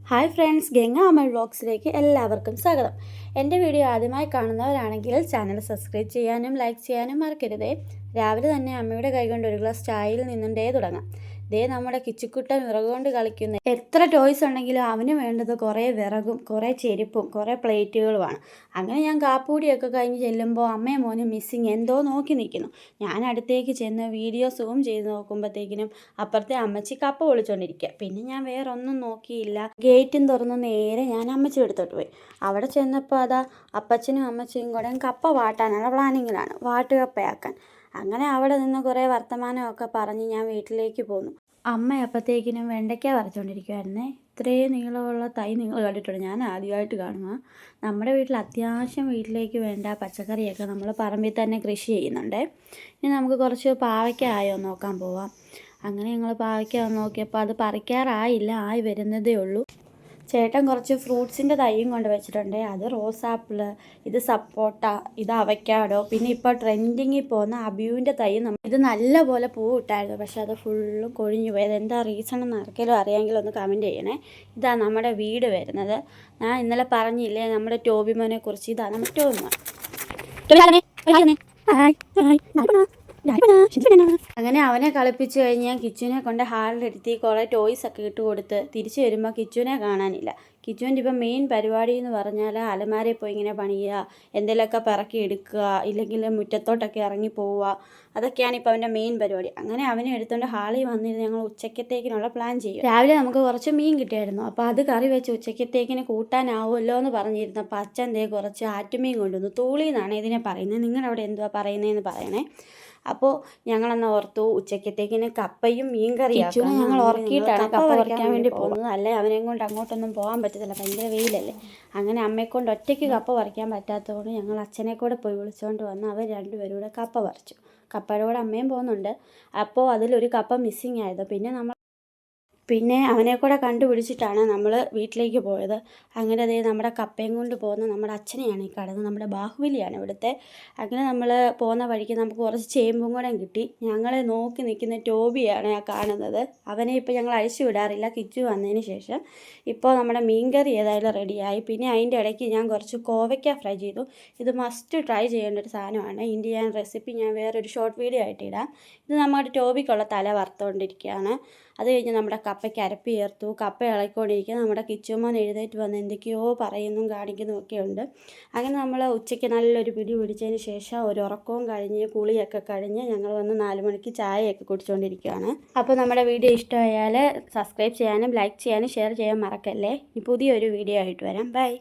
Hi friends, Ganga അമൽ വ്ളോഗ്സിലേക്ക് എല്ലാവർക്കും സ്വാഗതം. എൻ്റെ വീഡിയോ ആദ്യമായി കാണുന്നവരാണെങ്കിൽ ചാനൽ സബ്സ്ക്രൈബ് ചെയ്യാനും ലൈക്ക് ചെയ്യാനും മറക്കരുതേ. രാവിലെ തന്നെ അമ്മയുടെ കൈകൊണ്ട് ഒരു ഗ്ലാസ് ചായയിൽ നിന്നും തുടങ്ങാം. നമ്മുടെ കിച്ചുക്കുട്ടൻ വിറകുകൊണ്ട് കളിക്കുന്ന എത്ര ടോയ്സ് ഉണ്ടെങ്കിലും അവന് വേണ്ടത് കുറേ വിറകും കുറേ ചെരുപ്പും കുറേ പ്ലേറ്റുകളുമാണ്. അങ്ങനെ ഞാൻ കാപ്പൂടിയൊക്കെ കഴിഞ്ഞ് ചെല്ലുമ്പോൾ അമ്മയും മോനും മിസ്സിങ് എന്തോ നോക്കി നിൽക്കുന്നു. ഞാൻ അടുത്തേക്ക് ചെന്ന് വീഡിയോ സൂം ചെയ്ത് നോക്കുമ്പോഴത്തേക്കിനും അപ്പുറത്തെ അമ്മച്ചി കപ്പ പൊളിച്ചുകൊണ്ടിരിക്കുക. പിന്നെ ഞാൻ വേറെ ഒന്നും നോക്കിയില്ല. ഗേറ്റും തുറന്ന് നേരെ ഞാൻ അമ്മച്ചി എടുത്തോട്ട് പോയി. അവിടെ ചെന്നപ്പോൾ അതാ അപ്പച്ചനും അമ്മച്ചിയും കൂടെ കപ്പ വാട്ടാനുള്ള പ്ലാനിങ്ങിലാണ്, വാട്ടുകപ്പയാക്കാൻ. അങ്ങനെ അവിടെ നിന്ന് കുറേ വർത്തമാനമൊക്കെ പറഞ്ഞ് ഞാൻ വീട്ടിലേക്ക് പോന്നു. അമ്മ അപ്പോഴത്തേക്കിനും വെണ്ടയ്ക്ക പറിച്ചുകൊണ്ടിരിക്കുമായിരുന്നേ. ഇത്രയും നീളമുള്ള തൈ നിങ്ങൾ കണ്ടിട്ടുണ്ട്, ഞാൻ ആദ്യമായിട്ട് കാണുക. നമ്മുടെ വീട്ടിൽ അത്യാവശ്യം വീട്ടിലേക്ക് വേണ്ട പച്ചക്കറിയൊക്കെ നമ്മൾ പറമ്പിൽ തന്നെ കൃഷി ചെയ്യുന്നുണ്ട്. ഇനി നമുക്ക് കുറച്ച് പാവയ്ക്ക ആയോ നോക്കാൻ പോവാം. അങ്ങനെ ഞങ്ങൾ പാവയ്ക്ക നോക്കിയപ്പോൾ അത് പറിക്കാറായില്ല, ആയി വരുന്നതേ ഉള്ളൂ. ചേട്ടൻ കുറച്ച് ഫ്രൂട്ട്സിൻ്റെ തൈയും കൊണ്ട് വെച്ചിട്ടുണ്ട്. അത് റോസാപ്പിൾ, ഇത് സപ്പോട്ട, ഇത് അവക്കാഡോ, പിന്നെ ഇപ്പോൾ ട്രെൻഡിങ്ങിൽ പോകുന്ന അബിയുവിൻ്റെ തൈ. ഇത് നല്ലപോലെ പൂവിട്ടായിരുന്നു, പക്ഷെ അത് ഫുള്ളും കൊഴിഞ്ഞു പോയത്. എന്താ റീസൺ എന്ന് ആർക്കെങ്കിലും അറിയാമെങ്കിൽ ഒന്ന് കമൻറ്റ് ചെയ്യണേ. ഇതാണ് നമ്മുടെ വീട് വരുന്നത്. ഞാൻ ഇന്നലെ പറഞ്ഞില്ലേ നമ്മുടെ ടോബിമോനെ കുറിച്ച്. ഇതാണ് നമ്മുടെ ടോബിമോൻ. അങ്ങനെ അവനെ കളിപ്പിച്ച് കഴിഞ്ഞ് ഞാൻ കിച്ചുവിനെ കൊണ്ട് ഹാളിലെടുത്തി കുറേ ടോയ്സൊക്കെ ഇട്ട് കൊടുത്ത് തിരിച്ചു വരുമ്പോൾ കിച്ചുവിനെ കാണാനില്ല. കിച്ചുവിൻ്റെ ഇപ്പം മെയിൻ പരിപാടി എന്ന് പറഞ്ഞാൽ അലമാരയിൽ പോയി ഇങ്ങനെ പണിയുക, എന്തെങ്കിലുമൊക്കെ പിറക്കി എടുക്കുക, ഇല്ലെങ്കിൽ മുറ്റത്തോട്ടൊക്കെ ഇറങ്ങി പോവുക. അതൊക്കെയാണ് ഇപ്പോൾ അവൻ്റെ മെയിൻ പരിപാടി. അങ്ങനെ അവനെ എടുത്തുകൊണ്ട് ഹാളിൽ വന്നിരുന്ന് ഞങ്ങൾ ഉച്ചക്കത്തേക്കിനുള്ള പ്ലാൻ ചെയ്യും. രാവിലെ നമുക്ക് കുറച്ച് മീൻ കിട്ടിയായിരുന്നു, അപ്പോൾ അത് കറി വെച്ച് ഉച്ചക്കത്തേക്കിന് കൂട്ടാനാവുമല്ലോ എന്ന് പറഞ്ഞിരുന്നു. അപ്പോൾ അച്ഛൻ കുറച്ച് ആറ്റുമീൻ കൊണ്ടുവന്നു. തൂളി എന്നാണ് ഇതിനെ പറയുന്നത്, നിങ്ങളവിടെ എന്തുവാ പറയുന്നതെന്ന് പറയണേ. അപ്പോൾ ഞങ്ങളന്ന് ഓർത്തു ഉച്ചക്കത്തേക്കിന് കപ്പയും മീൻ കറിയും ഞങ്ങൾ ഉറക്കിയിട്ടാണ് കപ്പ പറിക്കാൻ വേണ്ടി പോകുന്നത്. അല്ലേ അവനെയും കൊണ്ട് അങ്ങോട്ടൊന്നും പോകാൻ പറ്റത്തില്ല, ഭയങ്കര വെയിലല്ലേ. അങ്ങനെ അമ്മയെക്കൊണ്ട് ഒറ്റയ്ക്ക് കപ്പ പറിക്കാൻ പറ്റാത്തതുകൊണ്ട് ഞങ്ങൾ അച്ഛനെ കൂടെ പോയി വിളിച്ചുകൊണ്ട് വന്ന് അവർ രണ്ടുപേരും കൂടെ കപ്പ പറിച്ചു. കപ്പയുടെ കൂടെ അമ്മയും പോകുന്നുണ്ട്. അപ്പോൾ അതിലൊരു കപ്പ മിസ്സിങ് ആയത്. പിന്നെ അവനെ കൂടെ കണ്ടുപിടിച്ചിട്ടാണ് നമ്മൾ വീട്ടിലേക്ക് പോയത്. അങ്ങനെ നമ്മുടെ കപ്പയും കൊണ്ട് പോകുന്ന നമ്മുടെ അച്ഛനെയാണ് ഈ കാണുന്നത്, നമ്മുടെ ബാഹുബലിയാണ് ഇവിടുത്തെ. അങ്ങനെ നമ്മൾ പോകുന്ന വഴിക്ക് നമുക്ക് കുറച്ച് ചേമ്പും കൂടെ കിട്ടി. ഞങ്ങളെ നോക്കി നിൽക്കുന്ന ടോബിയാണ് ആ കാണുന്നത്. അവനെ ഇപ്പോൾ ഞങ്ങൾ അഴിച്ചു വിടാറില്ല, കിച്ചു വന്നതിന് ശേഷം. ഇപ്പോൾ നമ്മുടെ മീൻകറി ഏതായാലും റെഡിയായി. പിന്നെ അതിൻ്റെ ഇടയ്ക്ക് ഞാൻ കുറച്ച് കോവയ്ക്ക ഫ്രൈ ചെയ്തു. ഇത് മസ്റ്റ് ട്രൈ ചെയ്യേണ്ട ഒരു സാധനമാണ്. ഇന്ത്യൻ റെസിപ്പി ഞാൻ വേറൊരു ഷോർട്ട് വീഡിയോ ആയിട്ട് ഇടാം. ഇത് നമ്മുടെ ടോബിക്കുള്ള തല വറുത്തുകൊണ്ടിരിക്കുകയാണ്. അത് കഴിഞ്ഞ് നമ്മുടെ കപ്പയ്ക്ക് അരപ്പ് ചേർത്തു. കപ്പ ഇളക്കിക്കൊണ്ടിരിക്കുക. നമ്മുടെ കിച്ചുമോൻ എഴുന്നേറ്റ് വന്ന് എന്തൊക്കെയോ പറയുന്നും കാണിക്കുന്നതും ഒക്കെ ഉണ്ട്. അങ്ങനെ നമ്മൾ ഉച്ചയ്ക്ക് നല്ലൊരു പിടി പിടിച്ചതിന് ശേഷം ഒരു ഉറക്കവും കഴിഞ്ഞ് കുളിയൊക്കെ കഴിഞ്ഞ് ഞങ്ങൾ വന്ന് 4 മണിക്ക് ചായയൊക്കെ കുടിച്ചുകൊണ്ടിരിക്കുകയാണ്. അപ്പോൾ നമ്മുടെ വീഡിയോ ഇഷ്ടമായാൽ സബ്സ്ക്രൈബ് ചെയ്യാനും ലൈക്ക് ചെയ്യാനും ഷെയർ ചെയ്യാൻ മറക്കല്ലേ. ഈ പുതിയൊരു വീഡിയോ ആയിട്ട് വരാം. ബൈ.